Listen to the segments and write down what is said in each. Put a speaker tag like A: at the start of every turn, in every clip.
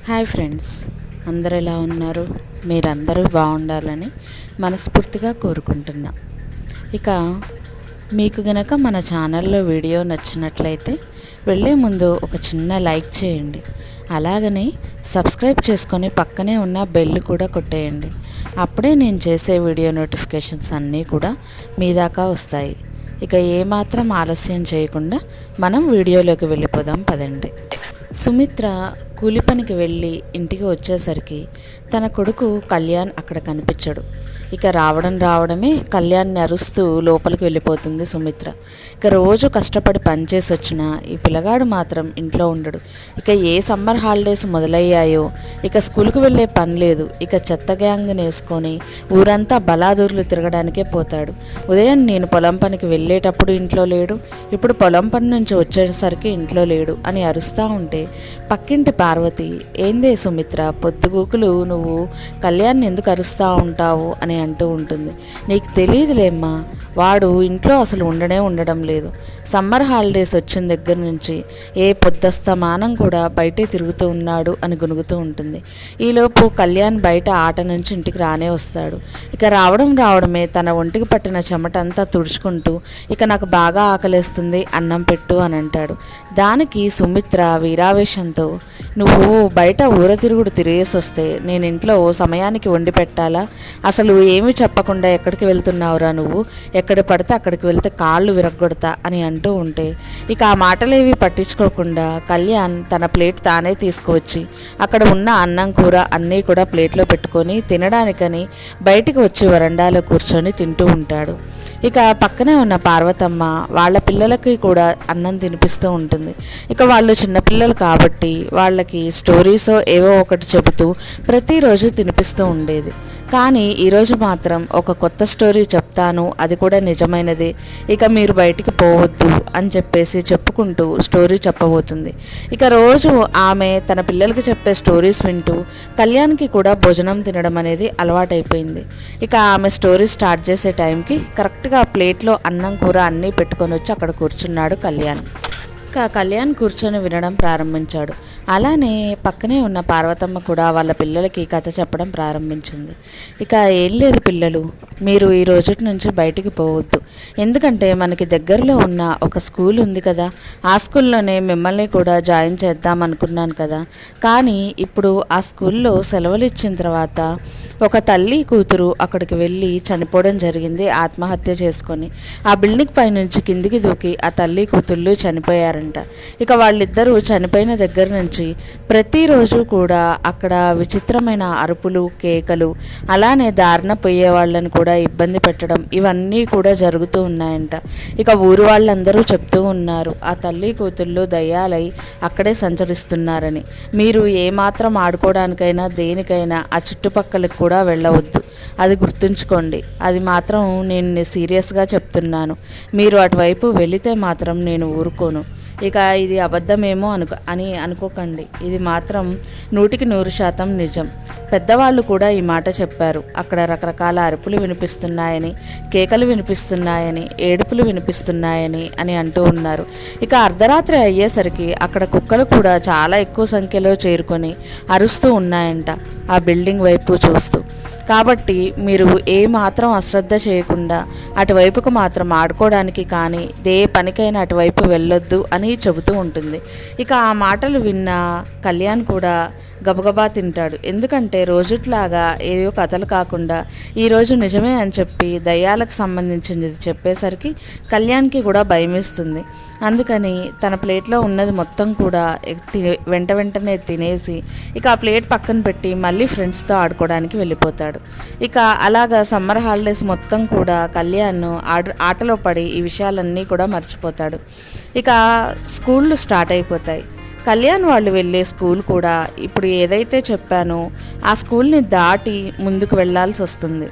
A: Hi friends, అందరూ ఎలా ఉన్నారు? మీరందరూ బాగుండాలని మనస్ఫూర్తిగా కోరుకుంటున్నా. ఇక మీకు గనక మన ఛానల్లో వీడియో నచ్చినట్లయితే వెళ్ళే ముందు ఒక చిన్న లైక్ చేయండి. అలాగనే సబ్స్క్రైబ్ చేసుకొని పక్కనే ఉన్న బెల్ కూడా కొట్టేయండి. అప్పుడే నేను చేసే వీడియో నోటిఫికేషన్స్ అన్నీ కూడా మీ దాకా వస్తాయి. ఇక ఏమాత్రం ఆలస్యం చేయకుండా మనం వీడియోలోకి వెళ్ళిపోదాం పదండి. సుమిత్ర కూలి పనికి వెళ్ళి ఇంటికి వచ్చేసరికి తన కొడుకు కళ్యాణ్ అక్కడ కనిపించడు. ఇక రావడమే కళ్యాణ్ని అరుస్తూ లోపలికి వెళ్ళిపోతుంది సుమిత్ర. ఇక రోజు కష్టపడి పనిచేసి వచ్చిన ఈ పిల్లగాడు మాత్రం ఇంట్లో ఉండడు. ఇక ఏ సమ్మర్ హాలిడేస్ మొదలయ్యాయో ఇక స్కూల్కి వెళ్ళే పని లేదు. ఇక చెత్త గ్యాంగ్ని వేసుకొని ఊరంతా బలాదూర్లు తిరగడానికే పోతాడు. ఉదయం నేను పొలం పనికి వెళ్ళేటప్పుడు ఇంట్లో లేడు, ఇప్పుడు పొలం పని నుంచి వచ్చేసరికి ఇంట్లో లేడు అని అరుస్తూ ఉంటే పక్కింటి పార్వతి, ఏందే సుమిత్ర పొద్దుగూకులు నువ్వు కళ్యాణ్ని ఎందుకు అరుస్తూ ఉంటావు అని అంటూ ఉంటుంది. నీకు తెలియదులేమ్మా, వాడు ఇంట్లో అసలు ఉండడం లేదు. సమ్మర్ హాలిడేస్ వచ్చిన దగ్గర నుంచి ఏ పొద్దస్తమానం కూడా బయటే తిరుగుతూ ఉన్నాడు అని గునుగుతూ ఉంటుంది. ఈలోపు కళ్యాణ్ బయట ఆట నుంచి ఇంటికి రానే వస్తాడు. ఇక రావడమే తన ఒంటికి పట్టిన చెమట అంతా తుడుచుకుంటూ ఇక నాకు బాగా ఆకలేస్తుంది, అన్నం పెట్టు అని అంటాడు. దానికి సుమిత్ర వీరావేశంతో, నువ్వు బయట ఊర తిరుగుడు తిరిగేసి వస్తే నేను ఇంట్లో సమయానికి వండి పెట్టాలా? అసలు ఏమీ చెప్పకుండా ఎక్కడికి వెళ్తున్నావురా నువ్వు? ఎక్కడ పడితే అక్కడికి వెళ్తే కాళ్ళు విరగ్గొడతా అని అంటూ ఉంటే ఇక ఆ మాటలేవి పట్టించుకోకుండా కళ్యాణ్ తన ప్లేట్ తానే తీసుకువచ్చి అక్కడ ఉన్న అన్నం కూర అన్నీ కూడా ప్లేట్లో పెట్టుకొని తినడానికని బయటికి వచ్చి వరండాలో కూర్చొని తింటూ ఉంటాడు. ఇక పక్కనే ఉన్న పార్వతమ్మ వాళ్ళ పిల్లలకి కూడా అన్నం తినిపిస్తూ ఉంటుంది. ఇక వాళ్ళు చిన్నపిల్లలు కాబట్టి వాళ్ళకి స్టోరీస్ ఏవో ఒకటి చెబుతూ ప్రతిరోజు తినిపిస్తూ ఉండేది. కానీ ఈరోజు మాత్రం ఒక కొత్త స్టోరీ చెప్తాను, అది కూడా నిజమైనదే, ఇక మీరు బయటికి పోవద్దు అని చెప్పేసి చెప్పుకుంటూ స్టోరీ చెప్పబోతుంది. ఇక రోజు ఆమె తన పిల్లలకి చెప్పే స్టోరీస్ వింటూ కళ్యాణ్కి కూడా భోజనం తినడం అనేది అలవాటైపోయింది. ఇక ఆమె స్టోరీ స్టార్ట్ చేసే టైంకి కరెక్ట్గా ప్లేట్లో అన్నం కూర అన్నీ పెట్టుకొని వచ్చి అక్కడ కూర్చున్నాడు కళ్యాణ్. ఇక కళ్యాణ్ కూర్చొని వినడం ప్రారంభించాడు. అలానే పక్కనే ఉన్న పార్వతమ్మ కూడా వాళ్ళ పిల్లలకి కథ చెప్పడం ప్రారంభించింది. ఇక ఏం లేదు పిల్లలు, మీరు ఈ రోజు నుంచి బయటికి పోవద్దు. ఎందుకంటే మనకి దగ్గరలో ఉన్న ఒక స్కూల్ ఉంది కదా, ఆ స్కూల్లోనే మిమ్మల్ని కూడా జాయిన్ చేద్దాం అనుకున్నాను కదా. కానీ ఇప్పుడు ఆ స్కూల్లో సెలవులు ఇచ్చిన తర్వాత ఒక తల్లి కూతురు అక్కడికి వెళ్ళి చనిపోవడం జరిగింది, ఆత్మహత్య చేసుకొని. ఆ బిల్డింగ్ పై నుంచి కిందికి దూకి ఆ తల్లి కూతుళ్ళు చనిపోయారు. ఇక వాళ్ళిద్దరూ చనిపోయిన దగ్గర నుంచి ప్రతిరోజు కూడా అక్కడ విచిత్రమైన అరుపులు, కేకలు, అలానే దారిన పోయే వాళ్ళని కూడా ఇబ్బంది పెట్టడం, ఇవన్నీ కూడా జరుగుతూ ఉన్నాయంట. ఇక ఊరు వాళ్ళందరూ చెప్తూ ఉన్నారు, ఆ తల్లి కూతుళ్ళు దయ్యాలై అక్కడే సంచరిస్తున్నారని. మీరు ఏమాత్రం ఆడుకోవడానికైనా దేనికైనా ఆ చుట్టుపక్కలకు కూడా వెళ్ళవద్దు, అది గుర్తుంచుకోండి. అది మాత్రం నేను సీరియస్గా చెప్తున్నాను. మీరు అటువైపు వెళితే మాత్రం నేను ఊరుకోను. ఇక ఇది అబద్ధమేమో అనుకోకండి, ఇది మాత్రం 100% నిజం. పెద్దవాళ్ళు కూడా ఈ మాట చెప్పారు. అక్కడ రకరకాల అరుపులు వినిపిస్తున్నాయని, కేకలు వినిపిస్తున్నాయని, ఏడుపులు వినిపిస్తున్నాయని అని అంటూ ఉన్నారు. ఇక అర్ధరాత్రి అయ్యేసరికి అక్కడ కుక్కలు కూడా చాలా ఎక్కువ సంఖ్యలో చేరుకొని అరుస్తూ ఉన్నాయంట ఆ బిల్డింగ్ వైపు చూస్తూ. కాబట్టి మీరు ఏ మాత్రం అశ్రద్ధ చేయకుండా అటువైపుకు మాత్రం ఆడుకోవడానికి కానీ ఏ పనికైనా అటువైపు వెళ్ళొద్దు అని చెబుతూ ఉంటుంది. ఇక ఆ మాటలు విన్న కళ్యాణ్ కూడా గబగబా తింటాడు. ఎందుకంటే రోజుట్లాగా ఏదో కథలు కాకుండా ఈరోజు నిజమే అని చెప్పి దయ్యాలకు సంబంధించింది చెప్పేసరికి కళ్యాణ్కి కూడా భయమేస్తుంది. అందుకని తన ప్లేట్లో ఉన్నది మొత్తం కూడా వెంటనే తినేసి ఇక ఆ ప్లేట్ పక్కన పెట్టి మళ్ళీ ఫ్రెండ్స్తో ఆడుకోవడానికి వెళ్ళిపోతాడు. ఇక అలాగా సమ్మర్ హాలిడేస్ మొత్తం కూడా కళ్యాణ్ ఆటలో పడి ఈ విషయాలన్నీ కూడా మర్చిపోతాడు. ఇక స్కూళ్ళు స్టార్ట్ అయిపోతాయి. కళ్యాణ్ వాళ్ళు వెళ్ళే స్కూల్ కూడా ఇప్పుడు ఏదైతే చెప్పానో ఆ స్కూల్ని దాటి ముందుకు వెళ్ళాల్సి వస్తుంది.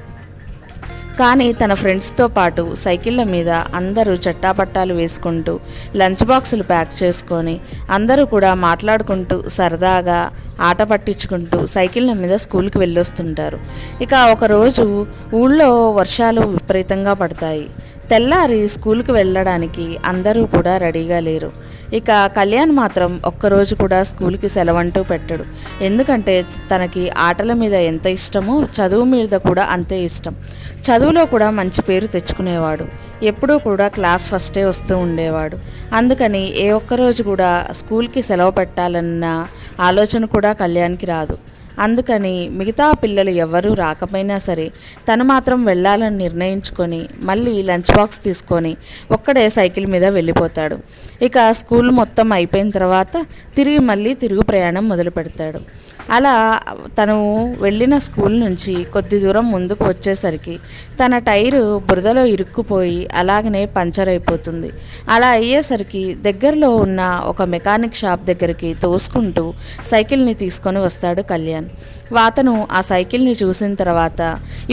A: కానీ తన ఫ్రెండ్స్తో పాటు సైకిళ్ళ మీద అందరూ చట్టాపట్టాలు వేసుకుంటూ లంచ్ బాక్సులు ప్యాక్ చేసుకొని అందరూ కూడా మాట్లాడుకుంటూ సరదాగా ఆట పట్టించుకుంటూ సైకిళ్ళ మీద స్కూల్కి వెళ్ళొస్తుంటారు. ఇక ఒకరోజు ఊళ్ళో వర్షాలు విపరీతంగా పడతాయి. తెల్లారి స్కూల్కి వెళ్ళడానికి అందరూ కూడా రెడీగా లేరు. ఇక కళ్యాణ్ మాత్రం ఒక్కరోజు కూడా స్కూల్కి సెలవంటూ పెట్టడు. ఎందుకంటే తనకి ఆటల మీద ఎంత ఇష్టమో చదువు మీద కూడా అంతే ఇష్టం. చదువులో కూడా మంచి పేరు తెచ్చుకునేవాడు. ఎప్పుడూ కూడా క్లాస్ ఫస్టే వస్తూ ఉండేవాడు. అందుకని ఏ ఒక్కరోజు కూడా స్కూల్కి సెలవు పెట్టాలన్న ఆలోచన కూడా కళ్యాణ్కి రాదు. అందుకని మిగతా పిల్లలు ఎవరూ రాకపోయినా సరే తను మాత్రం వెళ్ళాలని నిర్ణయించుకొని మళ్ళీ లంచ్ బాక్స్ తీసుకొని ఒక్కడే సైకిల్ మీద వెళ్ళిపోతాడు. ఇక స్కూల్ మొత్తం అయిపోయిన తర్వాత మళ్ళీ తిరుగు ప్రయాణం మొదలు పెడతాడు. అలా తను వెళ్ళిన స్కూల్ నుంచి కొద్ది దూరం ముందుకు వచ్చేసరికి తన టైరు బురదలో ఇరుక్కుపోయి అలాగనే పంచర్ అయిపోతుంది. అలా అయ్యేసరికి దగ్గరలో ఉన్న ఒక మెకానిక్ షాప్ దగ్గరికి తోసుకుంటూ సైకిల్ని తీసుకొని వస్తాడు కళ్యాణ్. అతను ఆ సైకిల్ని చూసిన తర్వాత,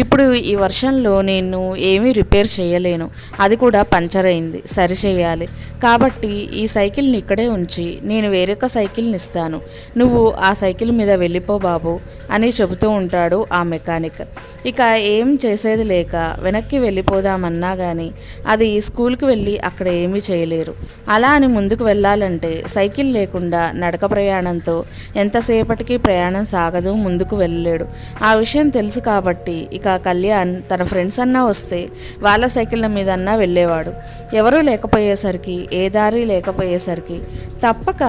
A: ఇప్పుడు ఈ వర్షంలో నేను ఏమీ రిపేర్ చేయలేను, అది కూడా పంచర్ అయింది, సరి చేయాలి, కాబట్టి ఈ సైకిల్ని ఇక్కడే ఉంచి నేను వేరొక సైకిల్ని ఇస్తాను, నువ్వు ఆ సైకిల్ మీద వెళ్ళిపో బాబు అని చెబుతూ ఉంటాడు ఆ మెకానిక్. ఇక ఏం చేసేది లేక వెనక్కి వెళ్ళిపోదామన్నా కానీ అది స్కూల్కి వెళ్ళి అక్కడ ఏమీ చేయలేరు. అలా అని ముందుకు వెళ్ళాలంటే సైకిల్ లేకుండా నడక ప్రయాణంతో ఎంతసేపటికి ప్రయాణం సాగదు, ముందుకు వెళ్ళలేడు. ఆ విషయం తెలుసు కాబట్టి ఇక కళ్యాణ్ తన ఫ్రెండ్స్ అన్నా వస్తే వాళ్ళ సైకిళ్ళ మీద అన్నా వెళ్ళేవాడు. ఎవరూ లేకపోయేసరికి, ఏ దారి లేకపోయేసరికి తప్పక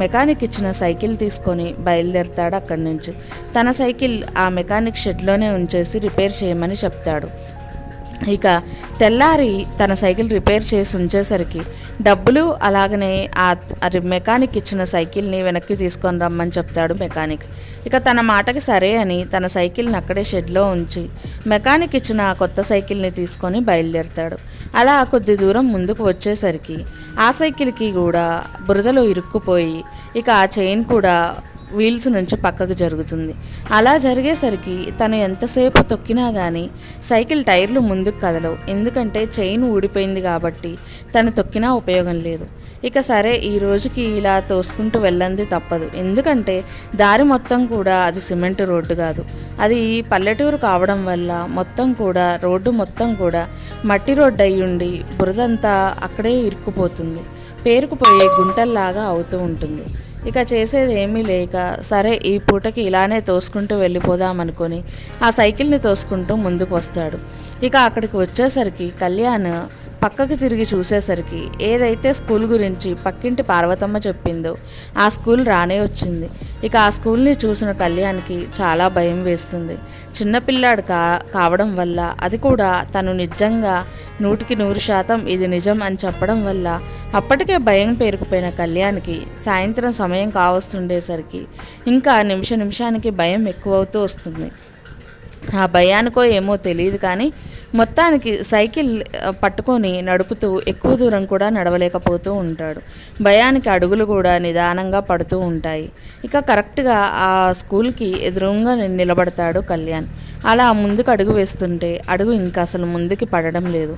A: మెకానిక్ ఇచ్చిన సైకిల్ తీసుకొని బయలుదేరతాడు అక్కడి నుంచి. తన సైకిల్ ఆ మెకానిక్ షెడ్లోనే ఉంచేసి రిపేర్ చేయమని చెప్తాడు. ఇక తెల్లారి తన సైకిల్ రిపేర్ చేసి ఉంచేసరికి డబ్బులు అలాగనే ఆ మెకానిక్ ఇచ్చిన సైకిల్ని వెనక్కి తీసుకొని రమ్మని చెప్తాడు మెకానిక్. ఇక తన మాటకి సరే అని తన సైకిల్ని అక్కడే షెడ్లో ఉంచి మెకానిక్ ఇచ్చిన ఆ కొత్త సైకిల్ని తీసుకొని బయలుదేరతాడు. అలా కొద్ది దూరం ముందుకు వచ్చేసరికి ఆ సైకిల్కి కూడా బురదలో ఇరుక్కుపోయి ఇక ఆ చైన్ కూడా వీల్స్ నుంచి పక్కకు జరుగుతుంది. అలా జరిగేసరికి తను ఎంతసేపు తొక్కినా కానీ సైకిల్ టైర్లు ముందుకు కదలవు. ఎందుకంటే చైన్ ఊడిపోయింది కాబట్టి తను తొక్కినా ఉపయోగం లేదు. ఇక సరే ఈ రోజుకి ఇలా తోసుకుంటూ వెళ్ళంది తప్పదు. ఎందుకంటే దారి మొత్తం కూడా అది సిమెంట్ రోడ్డు కాదు, అది పల్లెటూరు కావడం వల్ల మొత్తం కూడా రోడ్డు మొత్తం కూడా మట్టి రోడ్డు అయి ఉండి బురదంతా అక్కడే ఇరుక్కుపోతుంది, పేరుకుపోయే గుంటల్లాగా అవుతూ ఉంటుంది. ఇక చేసేది ఏమీ లేక సరే ఈ పూటకి ఇలానే తోసుకుంటూ వెళ్ళిపోదామనుకొని ఆ సైకిల్ని తోసుకుంటూ ముందుకు వస్తాడు. ఇక అక్కడికి వచ్చేసరికి కళ్యాణ్ పక్కకి తిరిగి చూసేసరికి ఏదైతే స్కూల్ గురించి పక్కింటి పార్వతమ్మ చెప్పిందో ఆ స్కూల్ రానే వచ్చింది. ఇక ఆ స్కూల్ని చూసిన కళ్యాణ్కి చాలా భయం వేస్తుంది. చిన్నపిల్లాడు కావడం వల్ల, అది కూడా తను నిజంగా 100% ఇది నిజం అని చెప్పడం వల్ల అప్పటికే భయం పేరుకుపోయిన కళ్యాణ్కి సాయంత్రం సమయం కావస్తుండేసరికి ఇంకా నిమిషానికి భయం ఎక్కువవుతూ వస్తుంది. ఆ భయానికో ఏమో తెలియదు కానీ మొత్తానికి సైకిల్ పట్టుకొని నడుపుతూ ఎక్కువ దూరం కూడా నడవలేకపోతూ ఉంటాడు. భయానికి అడుగులు కూడా నిదానంగా పడుతూ ఉంటాయి. ఇక కరెక్ట్గా ఆ స్కూల్కి ఎదురుగా నిలబడతాడు కళ్యాణ్. అలా ముందుకు అడుగు వేస్తుంటే అడుగు ఇంకా అసలు ముందుకి పడడం లేదు.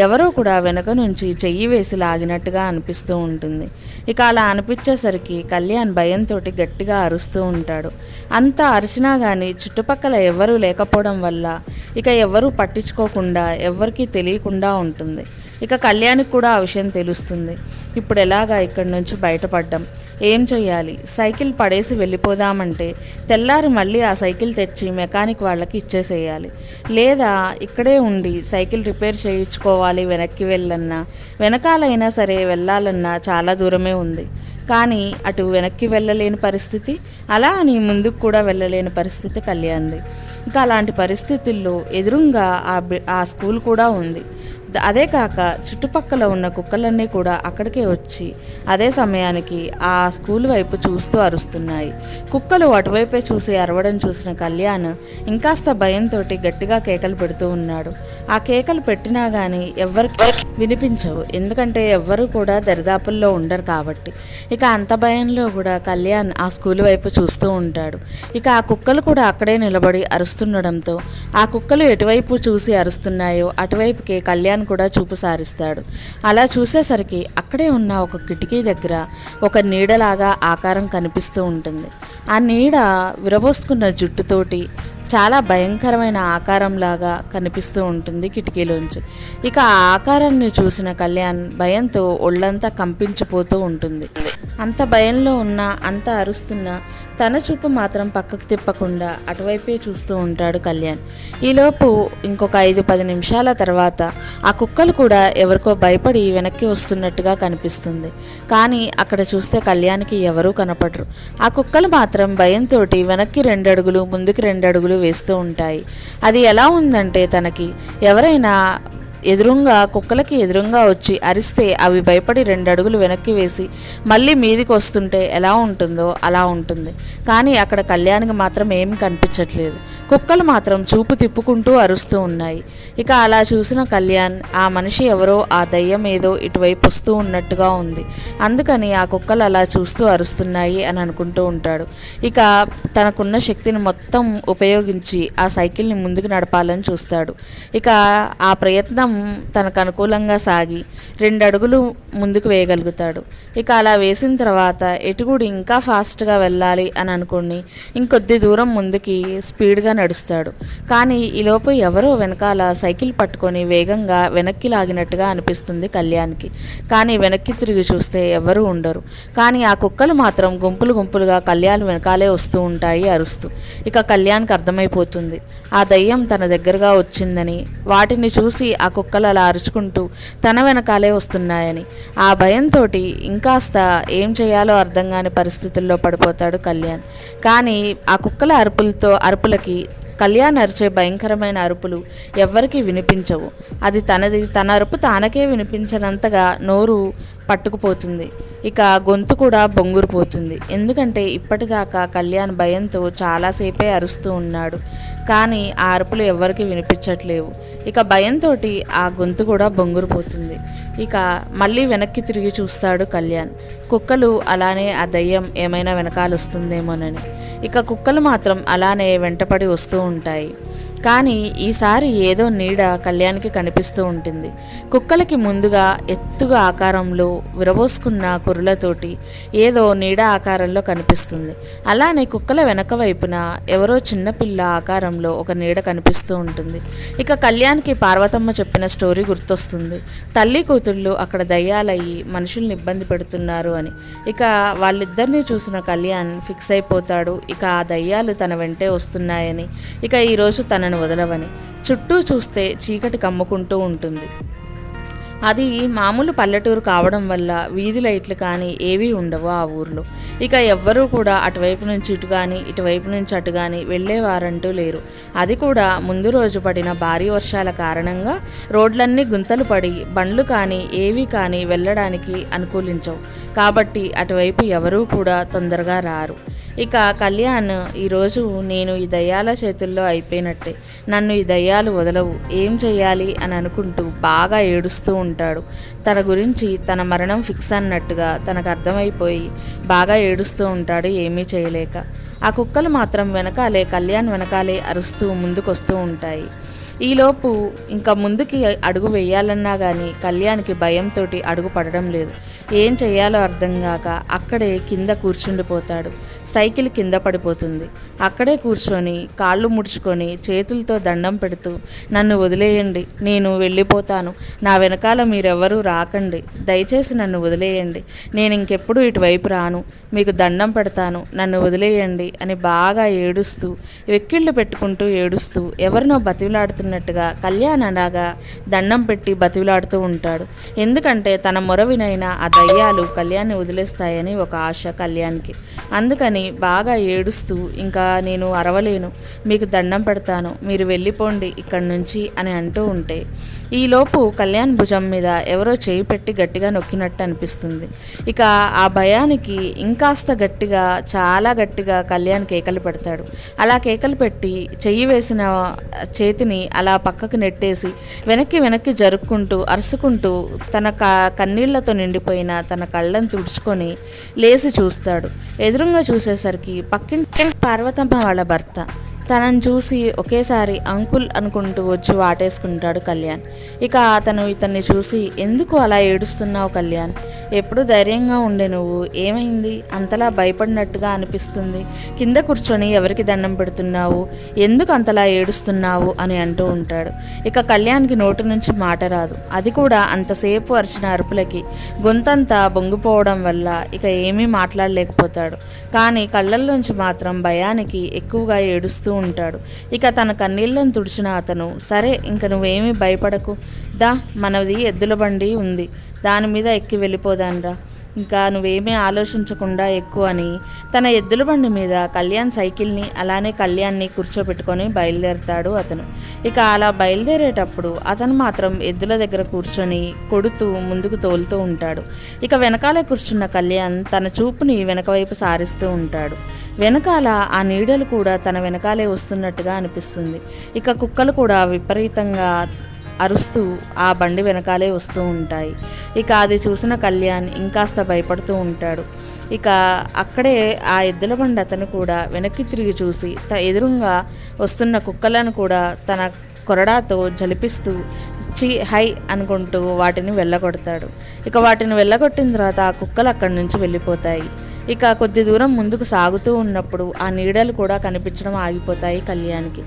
A: ఎవరో కూడా వెనక నుంచి చెయ్యి వేసి లాగినట్టుగా అనిపిస్తూ ఉంటుంది. ఇక అలా అనిపించేసరికి కళ్యాణ్ భయంతో గట్టిగా అరుస్తూ ఉంటాడు. అంతా అరిచినా కానీ చుట్టుపక్కల ఎవరూ లేకపోవడం వల్ల ఇక ఎవరూ పట్టించుకోకుండా ఎవరికీ తెలియకుండా ఉంటుంది. ఇక కళ్యాణ్కి కూడా ఆ విషయం తెలుస్తుంది. ఇప్పుడు ఎలాగా ఇక్కడి నుంచి బయటపడ్డం, ఏం చెయ్యాలి? సైకిల్ పడేసి వెళ్ళిపోదామంటే తెల్లారి మళ్ళీ ఆ సైకిల్ తెచ్చి మెకానిక్ వాళ్ళకి ఇచ్చేసేయాలి, లేదా ఇక్కడే ఉండి సైకిల్ రిపేర్ చేయించుకోవాలి. వెనక్కి వెళ్ళన్నా వెనకాలైనా సరే వెళ్ళాలన్నా చాలా దూరమే ఉంది. కానీ అటు వెనక్కి వెళ్ళలేని పరిస్థితి, అలా అని ముందుకు కూడా వెళ్ళలేని పరిస్థితి కళ్యాణ్ది. ఇంకా అలాంటి పరిస్థితుల్లో ఎదురుగా ఆ స్కూల్ కూడా ఉంది. అదే కాక చుట్టుపక్కల ఉన్న కుక్కలన్నీ కూడా అక్కడికే వచ్చి అదే సమయానికి ఆ స్కూల్ వైపు చూస్తూ అరుస్తున్నాయి. కుక్కలు అటువైపే చూసి అరవడం చూసిన కళ్యాణ్ ఇంకాస్త భయంతో గట్టిగా కేకలు పెడుతూ ఉన్నాడు. ఆ కేకలు పెట్టినా కానీ ఎవరికి వినిపించవు, ఎందుకంటే ఎవ్వరూ కూడా దరిదాపుల్లో ఉండరు కాబట్టి. ఇక అంత భయంలో కూడా కళ్యాణ్ ఆ స్కూల్ వైపు చూస్తూ ఉంటాడు. ఇక ఆ కుక్కలు కూడా అక్కడే నిలబడి అరుస్తుండడంతో ఆ కుక్కలు ఎటువైపు చూసి అరుస్తున్నాయో అటువైపుకి కళ్యాణ్ కూడా చూపు సారిస్తాడు. అలా చూసేసరికి అక్కడే ఉన్న ఒక కిటికీ దగ్గర ఒక నీడలాగా ఆకారం కనిపిస్తూ ఉంటుంది. ఆ నీడ విరబోసుకున్న జుట్టుతోటి చాలా భయంకరమైన ఆకారంలాగా కనిపిస్తూ ఉంటుంది కిటికీలోంచి. ఇక ఆ ఆకారాన్ని చూసిన కళ్యాణ్ భయంతో ఒళ్ళంతా కంపించిపోతూ ఉంటుంది. అంత భయంలో ఉన్నా, అంత అరుస్తున్నా తన చూపు మాత్రం పక్కకు తిప్పకుండా అటువైపే చూస్తూ ఉంటాడు కళ్యాణ్. ఈలోపు ఇంకొక 5-10 నిమిషాల తర్వాత ఆ కుక్కలు కూడా ఎవరికో భయపడి వెనక్కి వస్తున్నట్టుగా కనిపిస్తుంది. కానీ అక్కడ చూస్తే కళ్యాణ్కి ఎవరూ కనపడరు. ఆ కుక్కలు మాత్రం భయంతో వెనక్కి 2 అడుగులు ముందుకు 2 అడుగులు వేస్తూ ఉంటాయి. అది ఎలా ఉందంటే, తనకి ఎవరైనా కుక్కలకి ఎదురుగా వచ్చి అరిస్తే అవి భయపడి 2 అడుగులు వెనక్కి వేసి మళ్ళీ మీదికి వస్తుంటే ఎలా ఉంటుందో అలా ఉంటుంది. కానీ అక్కడ కళ్యాణ్కి మాత్రం ఏం కనిపించట్లేదు. కుక్కలు మాత్రం చూపు తిప్పుకుంటూ అరుస్తూ ఉన్నాయి. ఇక అలా చూసిన కళ్యాణ్ ఆ మనిషి ఎవరో, ఆ దయ్యం ఏదో ఇటువైపు వస్తూ ఉన్నట్టుగా ఉంది. అందుకని ఆ కుక్కలు అలా చూస్తూ అరుస్తున్నాయి అని అనుకుంటూ ఉంటాడు. ఇక తనకున్న శక్తిని మొత్తం ఉపయోగించి ఆ సైకిల్ని ముందుకు నడపాలని చూస్తాడు. ఇక ఆ ప్రయత్నం తనకు అనుకూలంగా సాగి 2 అడుగులు ముందుకు వేయగలుగుతాడు. ఇక అలా వేసిన తర్వాత ఎటుగుడు ఇంకా ఫాస్ట్గా వెళ్ళాలి అని అనుకుని ఇంకొద్ది దూరం ముందుకి స్పీడ్గా నడుస్తాడు. కానీ ఈలోపు ఎవరో వెనకాల సైకిల్ పట్టుకొని వేగంగా వెనక్కి లాగినట్టుగా అనిపిస్తుంది కళ్యాణ్కి. కానీ వెనక్కి తిరిగి చూస్తే ఎవరూ ఉండరు. కానీ ఆ కుక్కలు మాత్రం గుంపులు గుంపులుగా కళ్యాణ్ వెనకాలే వస్తూ ఉంటాయి అరుస్తూ. ఇక కళ్యాణ్కి అర్థమైపోతుంది ఆ దయ్యం తన దగ్గరగా వచ్చిందని. వాటిని చూసి ఆ కుక్కలు అలా అరుచుకుంటూ తన వెనకాలే వస్తున్నాయని ఆ భయంతో ఇంకాస్త ఏం చేయాలో అర్థం కాని పరిస్థితుల్లో పడిపోతాడు కళ్యాణ్. కానీ ఆ కుక్కల అరుపులకి కళ్యాణ్ అరిచే భయంకరమైన అరుపులు ఎవ్వరికీ వినిపించవు. అది తన అరుపు తానకే వినిపించనంతగా నోరు పట్టుకుపోతుంది. ఇక గొంతు కూడా బొంగురుపోతుంది. ఎందుకంటే ఇప్పటిదాకా కళ్యాణ్ భయంతో చాలాసేపే అరుస్తూ ఉన్నాడు. కానీ ఆ అరుపులు ఎవరికి వినిపించట్లేవు. ఇక భయంతో ఆ గొంతు కూడా బొంగురుపోతుంది. ఇక మళ్ళీ వెనక్కి తిరిగి చూస్తాడు కళ్యాణ్. కుక్కలు అలానే ఆ దయ్యం ఏమైనా వెనకాలొస్తుందేమోనని. ఇక కుక్కలు మాత్రం అలానే వెంటపడి వస్తూ ఉంటాయి. కానీ ఈసారి ఏదో నీడ కళ్యాణ్కి కనిపిస్తూ ఉంటుంది. కుక్కలకి ముందుగా ఎత్తుగా ఆకారంలో విరబోసుకున్న కురులతోటి ఏదో నీడ ఆకారంలో కనిపిస్తుంది. అలానే కుక్కల వెనక వైపున ఎవరో చిన్నపిల్ల ఆకారంలో ఒక నీడ కనిపిస్తూ ఉంటుంది. ఇక కళ్యాణ్కి పార్వతమ్మ చెప్పిన స్టోరీ గుర్తొస్తుంది. తల్లి కూతుళ్ళు అక్కడ దయ్యాలయ్యి మనుషుల్ని ఇబ్బంది పెడుతున్నారు అని. ఇక వాళ్ళిద్దరినీ చూసిన కళ్యాణ్ ఫిక్స్ అయిపోతాడు. ఇక ఆ దయ్యాలు తన వెంటే వస్తున్నాయని, ఇక ఈరోజు తనను వదలవని. చుట్టూ చూస్తే చీకటి కమ్ముకుంటూ ఉంటుంది. అది మామూలు పల్లెటూరు కావడం వల్ల వీధి లైట్లు కానీ ఏవీ ఉండవు ఆ ఊర్లో. ఇక ఎవ్వరూ కూడా అటువైపు నుంచి ఇటు కానీ ఇటువైపు నుంచి అటు కానీ వెళ్ళేవారంటూ లేరు. అది కూడా ముందు రోజు పడిన భారీ వర్షాల కారణంగా రోడ్లన్నీ గుంతలు పడి బండ్లు కానీ ఏవీ కానీ వెళ్ళడానికి అనుకూలించవు. కాబట్టి అటువైపు ఎవరూ కూడా తొందరగా రారు. ఇక కళ్యాణ్ ఈరోజు నేను ఈ దయ్యాల చేతుల్లో అయిపోయినట్టే, నన్ను ఈ దయ్యాలు వదలవు, ఏం చెయ్యాలి అని అనుకుంటూ బాగా ఏడుస్తూ ఉంటాడు. తన గురించి తన మరణం ఫిక్స్ అన్నట్టుగా తనకు అర్థమైపోయి బాగా ఏడుస్తూ ఉంటాడు ఏమీ చేయలేక. ఆ కుక్కలు మాత్రం కళ్యాణ్ వెనకాలే అరుస్తూ ముందుకొస్తూ ఉంటాయి. ఈలోపు ఇంకా ముందుకి అడుగు వేయాలన్నా కానీ కళ్యాణ్కి భయంతో అడుగు పడడం లేదు. ఏం చెయ్యాలో అర్థం కాక అక్కడే కింద కూర్చుండిపోతాడు. సైకిల్ కింద పడిపోతుంది. అక్కడే కూర్చొని కాళ్ళు ముడుచుకొని చేతులతో దండం పెడుతూ, నన్ను వదిలేయండి, నేను వెళ్ళిపోతాను, నా వెనకాల మీరెవరూ రాకండి, దయచేసి నన్ను వదిలేయండి, నేను ఇంకెప్పుడు ఇటువైపు రాను, మీకు దండం పెడతాను, నన్ను వదిలేయండి అని బాగా ఏడుస్తూ వెక్కిళ్ళు పెట్టుకుంటూ ఏడుస్తూ ఎవరినో బతివిలాడుతున్నట్టుగా కళ్యాణ్ అలాగా దండం పెట్టి బతివిలాడుతూ ఉంటాడు. ఎందుకంటే తన మొర వినైనా ఆ దయ్యాలు కళ్యాణ్ని వదిలేస్తాయని ఒక ఆశ కళ్యాణ్కి. అందుకని బాగా ఏడుస్తూ, ఇంకా నేను అరవలేను, మీకు దండం పెడతాను, మీరు వెళ్ళిపోండి ఇక్కడి నుంచి అని అంటూ ఉంటే ఈలోపు కళ్యాణ్ భుజం మీద ఎవరో చేయి పెట్టి గట్టిగా నొక్కినట్టు అనిపిస్తుంది. ఇక ఆ భయానికి ఇంకాస్త గట్టిగా, చాలా గట్టిగా కళ్యాణ్ కేకలు పెడతాడు. అలా కేకలు పెట్టి చెయ్యి వేసిన చేతిని అలా పక్కకు నెట్టేసి వెనక్కి జరుక్కుంటూ అరుచుకుంటూ తన కన్నీళ్లతో నిండిపోయిన తన కళ్ళను తుడుచుకొని లేచి చూస్తాడు. ఎదురుగా చూసేసరికి పక్కింటి పార్వతమ్మ వాళ్ళ భర్త. తనని చూసి ఒకేసారి అంకుల్ అనుకుంటూ వచ్చి వాటేసుకుంటాడు కళ్యాణ్. ఇక అతను ఇతన్ని చూసి, ఎందుకు అలా ఏడుస్తున్నావు కళ్యాణ్? ఎప్పుడు ధైర్యంగా ఉండే నువ్వు ఏమైంది? అంతలా భయపడినట్టుగా అనిపిస్తుంది. కింద కూర్చొని ఎవరికి దండం పెడుతున్నావు? ఎందుకు అంతలా ఏడుస్తున్నావు అని అంటూ ఉంటాడు. ఇక కళ్యాణ్కి నోటి నుంచి మాట రాదు. అది కూడా అంతసేపు అరిచిన అరుపులకి గొంతంతా బొంగిపోవడం వల్ల ఇక ఏమీ మాట్లాడలేకపోతాడు. కానీ కళ్ళల్లోంచి మాత్రం భయానికి ఎక్కువగా ఏడుస్తూ ఉంటాడు. ఇక తన కన్నీళ్ళను తుడిచిన అతను, సరే ఇంక నువ్వేమీ భయపడకు, దా మనది ఎద్దుల బండి ఉంది, దాని మీద ఎక్కి వెళ్ళిపోదాన్రా, ఇంకా నువ్వేమీ ఆలోచించకుండా ఎక్కువ అని తన ఎద్దుల బండి మీద కళ్యాణ్ సైకిల్ని అలానే కళ్యాణ్ని కూర్చోబెట్టుకొని బయలుదేరుతాడు అతను. ఇక అలా బయలుదేరేటప్పుడు అతను మాత్రం ఎద్దుల దగ్గర కూర్చొని కొడుతూ ముందుకు తోలుతూ ఉంటాడు. ఇక వెనకాలే కూర్చున్న కళ్యాణ్ తన చూపుని వెనక వైపు సారిస్తూ ఉంటాడు. వెనకాల ఆ నీడలు కూడా తన వెనకాలే వస్తున్నట్టుగా అనిపిస్తుంది. ఇక కుక్కలు కూడా విపరీతంగా అరుస్తూ ఆ బండి వెనకాలే వస్తూ ఉంటాయి. ఇక అది చూసిన కళ్యాణ్ ఇంకాస్త భయపడుతూ ఉంటాడు. ఇక అక్కడే ఆ ఎద్దుల బండి అతను కూడా వెనక్కి తిరిగి చూసి ఎదురుగా వస్తున్న కుక్కలను కూడా తన కొరడాతో జలిపిస్తూ హై అనుకుంటూ వాటిని వెళ్ళగొడతాడు. ఇక వాటిని వెళ్ళగొట్టిన తర్వాత ఆ కుక్కలు అక్కడి నుంచి వెళ్ళిపోతాయి. ఇక కొద్ది దూరం ముందుకు సాగుతూ ఉన్నప్పుడు ఆ నీడలు కూడా కనిపించడం ఆగిపోతాయి కళ్యాణ్కి.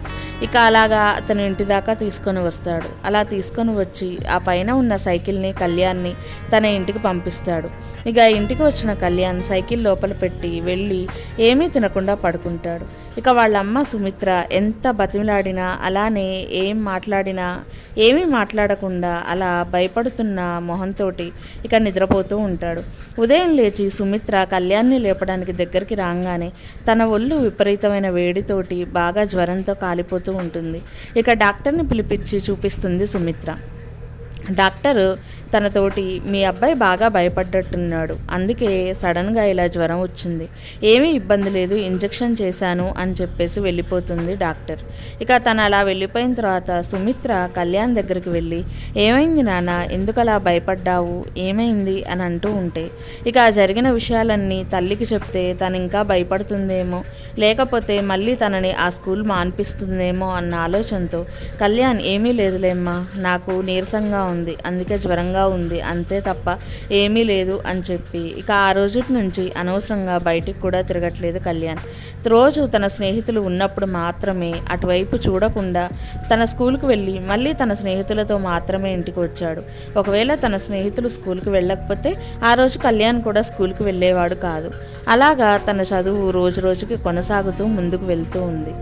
A: ఇక అలాగా అతను ఇంటి దాకా తీసుకొని వస్తాడు. అలా తీసుకొని వచ్చి ఆ పైన ఉన్న సైకిల్ని కళ్యాణ్ని తన ఇంటికి పంపిస్తాడు. ఇక ఇంటికి వచ్చిన కళ్యాణ్ సైకిల్ లోపల పెట్టి వెళ్ళి ఏమీ తినకుండా పడుకుంటాడు. ఇక వాళ్ళ అమ్మ సుమిత్ర ఎంత బతిమిలాడినా అలానే ఏమీ మాట్లాడకుండా అలా భయపడుతున్న మొహంతో ఇక నిద్రపోతూ ఉంటాడు. ఉదయం లేచి సుమిత్ర కళ్యాణ్ని లేపడానికి దగ్గరికి రాగానే తన ఒళ్ళు విపరీతమైన వేడితోటి బాగా జ్వరంతో కాలిపోతూ ఉంటుంది. ఇక డాక్టర్ని పిలిపించి చూపిస్తుంది సుమిత్ర. డాక్టరు తనతోటి, మీ అబ్బాయి బాగా భయపడ్డట్టున్నాడు, అందుకే సడన్గా ఇలా జ్వరం వచ్చింది, ఏమీ ఇబ్బంది లేదు, ఇంజెక్షన్ చేశాను అని చెప్పేసి వెళ్ళిపోతుంది డాక్టర్. ఇక తను అలా వెళ్ళిపోయిన తర్వాత సుమిత్ర కళ్యాణ్ దగ్గరికి వెళ్ళి, ఏమైంది నాన్న, ఎందుకు అలా భయపడ్డావు, ఏమైంది అని అంటూ ఉంటే ఇక ఆ జరిగిన విషయాలన్నీ తల్లికి చెప్తే తను ఇంకా భయపడుతుందేమో, లేకపోతే మళ్ళీ తనని ఆ స్కూల్ మాన్పిస్తుందేమో అన్న ఆలోచనతో కళ్యాణ్, ఏమీ లేదులేమ్మా, నాకు నీరసంగా ఉంది, అందుకే జ్వరంగా ఉంది, అంతే తప్ప ఏమీ లేదు అని చెప్పి ఇక ఆ రోజు నుంచి అనవసరంగా బయటికి కూడా తిరగట్లేదు కళ్యాణ్. రోజు తన స్నేహితులు ఉన్నప్పుడు మాత్రమే అటువైపు చూడకుండా తన స్కూల్కి వెళ్ళి మళ్ళీ తన స్నేహితులతో మాత్రమే ఇంటికి వచ్చాడు. ఒకవేళ తన స్నేహితులు స్కూల్కి వెళ్ళకపోతే ఆ రోజు కళ్యాణ్ కూడా స్కూల్కి వెళ్ళేవాడు కాదు. అలాగా తన చదువు రోజు రోజుకి కొనసాగుతూ ముందుకు వెళ్తూ ఉంది.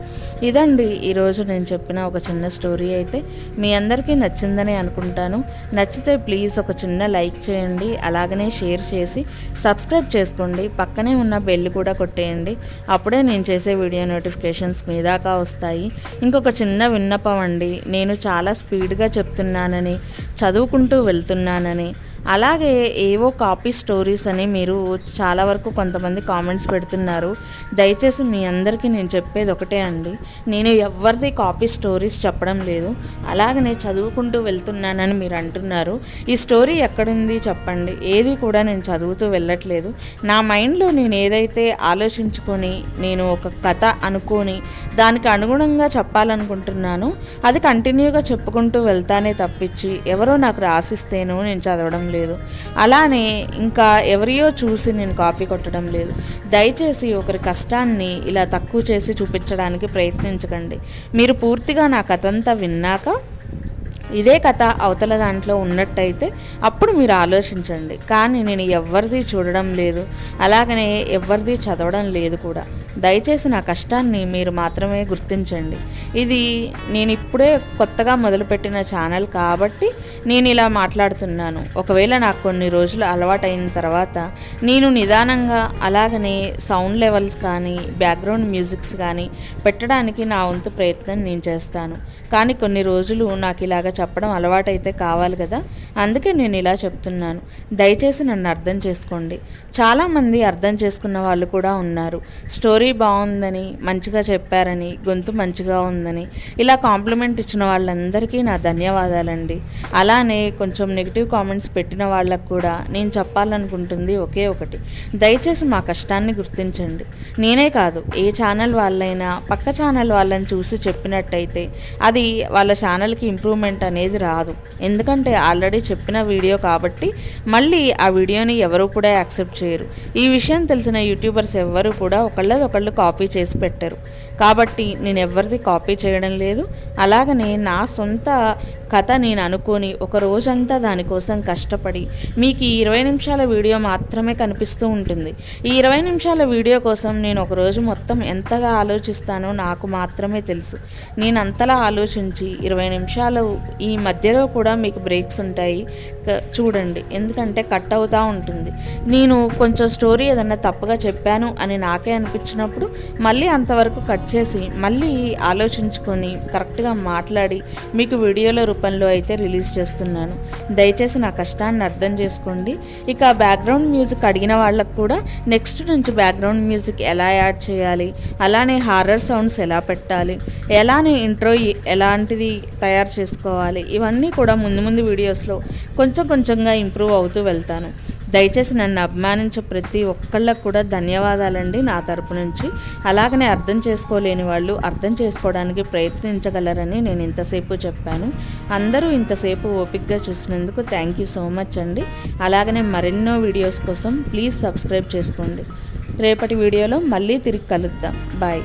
A: ఇదండి ఈరోజు నేను చెప్పిన ఒక చిన్న స్టోరీ. అయితే మీ అందరికీ నచ్చిందని అనుకుంటాను. నచ్చితే ప్లీజ్ ఒక చిన్న లైక్ చేయండి, అలాగనే షేర్ చేసి సబ్స్క్రైబ్ చేసుకోండి, పక్కనే ఉన్న బెల్ కూడా కొట్టేయండి, అప్పుడే నేను చేసే వీడియో నోటిఫికేషన్స్ మీ దాకా వస్తాయి. ఇంకొక చిన్న విన్నపం అండి, నేను చాలా స్పీడ్గా చెప్తున్నానని, చదువుకుంటూ వెళ్తున్నానని, అలాగే ఏవో కాపీ స్టోరీస్ అని మీరు చాలా వరకు కొంతమంది కామెంట్స్ పెడుతున్నారు. దయచేసి మీ అందరికీ నేను చెప్పేది ఒకటే అండి, నేను ఎవరిది కాపీ స్టోరీస్ చెప్పడం లేదు. అలాగనే చదువుకుంటూ వెళ్తున్నానని మీరు అంటున్నారు. ఈ స్టోరీ ఎక్కడుంది చెప్పండి? ఏది కూడా నేను చదువుతూ వెళ్ళట్లేదు. నా మైండ్లో నేను ఏదైతే ఆలోచించుకొని నేను ఒక కథ అనుకొని దానికి అనుగుణంగా చెప్పాలనుకుంటున్నానో అది కంటిన్యూగా చెప్పుకుంటూ వెళ్తానే తప్పించి ఎవరో నాకు రాసిస్తేనో నేను చదవడం లేదు. అలానే ఇంకా ఎవరియో చూసి నేను కాపీ కొట్టడం లేదు. దయచేసి ఒకరి కష్టాన్ని ఇలా తక్కువ చేసి చూపించడానికి ప్రయత్నించకండి. మీరు పూర్తిగా నా కథంతా విన్నాక ఇదే కథ అవతల దాంట్లో ఉన్నట్టయితే అప్పుడు మీరు ఆలోచించండి. కానీ నేను ఎవరిది చూడడం లేదు, అలాగనే ఎవరిది చదవడం లేదు కూడా. దయచేసి నా కష్టాన్ని మీరు మాత్రమే గుర్తించండి. ఇది నేను ఇప్పుడే కొత్తగా మొదలుపెట్టిన ఛానల్ కాబట్టి నేను ఇలా మాట్లాడుతున్నాను. ఒకవేళ నాకు కొన్ని రోజులు అలవాటైన తర్వాత నేను నిదానంగా అలాగనే సౌండ్ లెవెల్స్ కానీ బ్యాక్గ్రౌండ్ మ్యూజిక్స్ కానీ పెట్టడానికి నా వంతు ప్రయత్నం నేను చేస్తాను. కానీ కొన్ని రోజులు నాకు ఇలాగ చెప్పడం అలవాటైతే కావాలి కదా. అందుకే నేను ఇలా చెప్తున్నాను. దయచేసి నన్ను అర్థం చేసుకోండి. చాలామంది అర్థం చేసుకున్న వాళ్ళు కూడా ఉన్నారు. స్టోరీ బాగుందని, మంచిగా చెప్పారని, గొంతు మంచిగా ఉందని ఇలా కాంప్లిమెంట్ ఇచ్చిన వాళ్ళందరికీ నా ధన్యవాదాలండి. అలానే కొంచెం నెగిటివ్ కామెంట్స్ పెట్టిన వాళ్ళకు కూడా నేను చెప్పాలనుకుంటుంది ఒకే ఒకటి, దయచేసి మా కష్టాన్ని గుర్తించండి. నేనే కాదు, ఏ ఛానల్ వాళ్ళైనా పక్క ఛానల్ వాళ్ళని చూసి చెప్పినట్టయితే అది వాళ్ళ ఛానల్కి ఇంప్రూవ్మెంట్ అనేది రాదు. ఎందుకంటే ఆల్రెడీ చెప్పిన వీడియో కాబట్టి మళ్ళీ ఆ వీడియోని ఎవరు కూడా యాక్సెప్ట్ చేయరు. ఈ విషయం తెలిసిన యూట్యూబర్స్ ఎవ్వరూ కూడా ఒకళ్ళదొకళ్ళు కాపీ చేసి పెట్టరు. కాబట్టి నేను ఎవరిది కాపీ చేయడం లేదు. అలాగనే నా సొంత కథ నేను అనుకొని ఒక రోజంతా దానికోసం కష్టపడి మీకు ఈ 20 నిమిషాల వీడియో మాత్రమే కనిపిస్తూ ఉంటుంది. ఈ 20 నిమిషాల వీడియో కోసం నేను ఒక రోజు మొత్తం ఎంతగా ఆలోచిస్తానో నాకు మాత్రమే తెలుసు. నేను అంతలా ఆలోచించి 20 నిమిషాలు ఈ మధ్యలో కూడా మీకు బ్రేక్స్ ఉంటాయి చూడండి, ఎందుకంటే కట్ అవుతూ ఉంటుంది. నేను కొంచెం స్టోరీ ఏదన్నా తప్పుగా చెప్పాను అని నాకే అనిపించినప్పుడు మళ్ళీ అంతవరకు కట్ చేసి మళ్ళీ ఆలోచించుకొని కరెక్ట్గా మాట్లాడి మీకు వీడియోల రూపంలో అయితే రిలీజ్ చేస్తున్నాను. దయచేసి నా కష్టాన్ని అర్థం చేసుకోండి. ఇక బ్యాక్గ్రౌండ్ మ్యూజిక్ అడిగిన వాళ్ళకు కూడా నెక్స్ట్ నుంచి బ్యాక్గ్రౌండ్ మ్యూజిక్ ఎలా యాడ్ చేయాలి, అలానే హారర్ సౌండ్స్ ఎలా పెట్టాలి, ఎలానే ఇంట్రో ఎలాంటిది తయారు చేసుకోవాలి, ఇవన్నీ కూడా ముందు వీడియోస్లో కొంచెంగా ఇంప్రూవ్ అవుతూ వెళ్తాను. దయచేసి నన్ను అభిమానించే ప్రతి ఒక్కళ్ళకు కూడా ధన్యవాదాలండి నా తరపు నుంచి. అలాగనే అర్థం చేసుకోలేని వాళ్ళు అర్థం చేసుకోవడానికి ప్రయత్నించగలరని నేను ఇంతసేపు చెప్పాను. అందరూ ఇంతసేపు ఓపికగా చూసినందుకు థ్యాంక్ యూ సో మచ్ అండి. అలాగనే మరెన్నో వీడియోస్ కోసం ప్లీజ్ సబ్స్క్రైబ్ చేసుకోండి. రేపటి వీడియోలో మళ్ళీ తిరిగి కలుద్దాం. బాయ్.